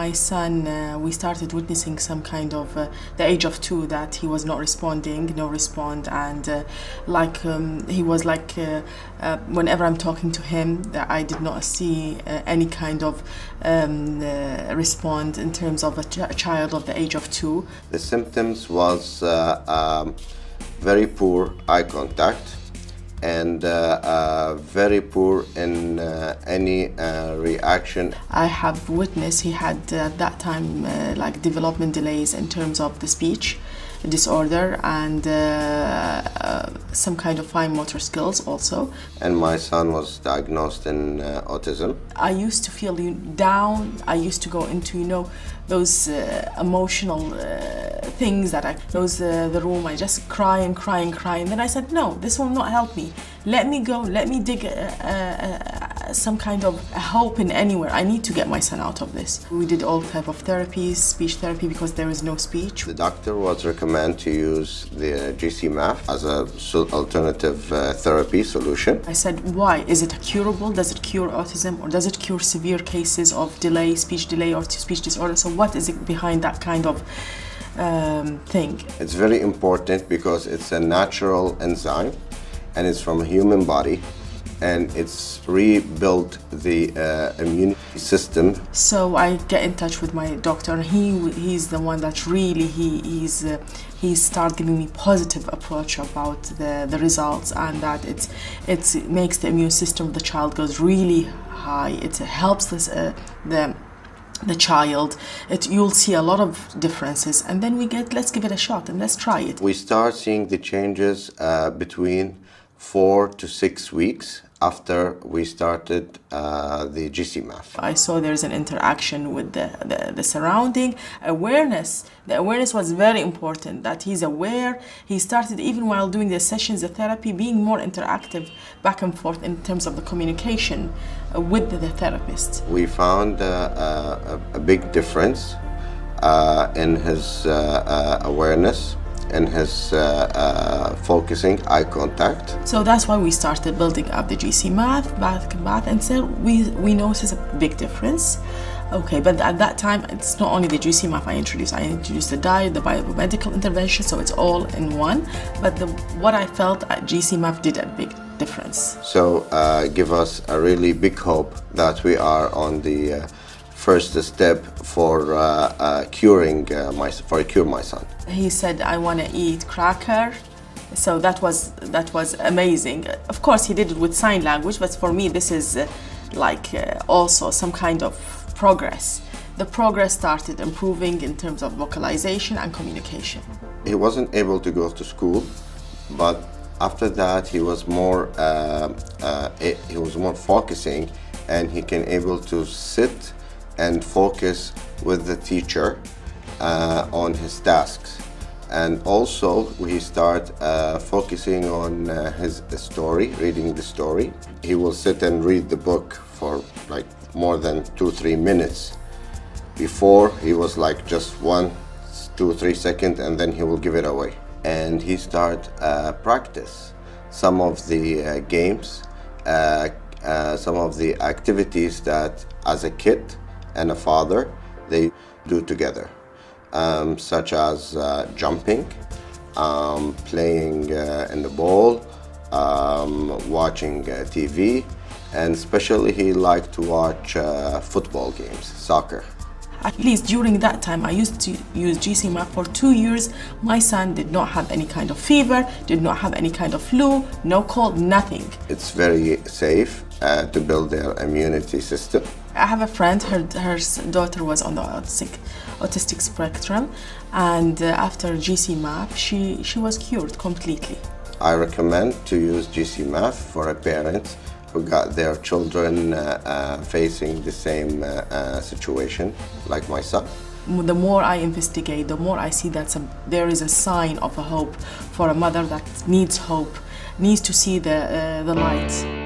my son, we started witnessing some kind of, the age of 2, that he was not responding, no respond, and he was like, whenever I'm talking to him, that I did not see any kind of respond in terms of a child of the age of 2. The symptoms was very poor eye contact, and very poor in any reaction. I have witnessed he had at that time like development delays in terms of the speech disorder and some kind of fine motor skills also. And my son was diagnosed in autism. I used to feel down. I used to go into, you know, those emotional things that the room, I just cry and cry and cry. And then I said, no, this will not help me. Let me go, let me dig some kind of hope in anywhere. I need to get my son out of this. We did all type of therapies, speech therapy, because there is no speech. The doctor was recommended to use the GcMAF as an alternative therapy solution. I said, why? Is it curable? Does it cure autism, or does it cure severe cases of delay, speech delay, or speech disorder? So what is it behind that kind of thing? It's very important because it's a natural enzyme and it's from a human body, and it's rebuilt the immune system. So I get in touch with my doctor, and he's the one that really he started giving me positive approach about the results, and that it makes the immune system of the child goes really high. It helps this, the child. You'll see a lot of differences, and then let's give it a shot and let's try it. We start seeing the changes between 4 to 6 weeks after we started the GcMAF. I saw there's an interaction with the surrounding awareness. The awareness was very important, that he's aware. He started, even while doing the sessions of therapy, being more interactive back and forth in terms of the communication with the therapist. We found a big difference in his awareness, in his focusing, eye contact. So that's why we started building up the GcMAF, and so we noticed a big difference. Okay, but at that time, it's not only the GcMAF I introduced the diet, the biomedical intervention, so it's all in one. But what I felt GcMAF did a big difference. So give us a really big hope that we are on the first step for curing my son. He said, I want to eat cracker. So that was amazing. Of course, he did it with sign language, but for me, this is also some kind of progress. The progress started improving in terms of vocalization and communication. He wasn't able to go to school, but after that, he was more focusing, and he can able to sit and focus with the teacher on his tasks. And also we start focusing on his story, reading the story. He will sit and read the book for like more than 2-3 minutes. Before, he was like just 1, 2, 3 seconds, and then he will give it away. And he start practice some of the games, some of the activities that as a kid and a father they do together, such as jumping, playing in the ball, watching TV, and especially he liked to watch football games, soccer. At least during that time, I used to use GcMAF for 2 years. My son did not have any kind of fever, did not have any kind of flu, no cold, nothing. It's very safe to build their immunity system. I have a friend, her daughter was on the autistic spectrum, and after GcMAF, she was cured completely. I recommend to use GcMAF for a parent who got their children facing the same situation like my son. The more I investigate, the more I see that there is a sign of a hope for a mother that needs hope, needs to see the light.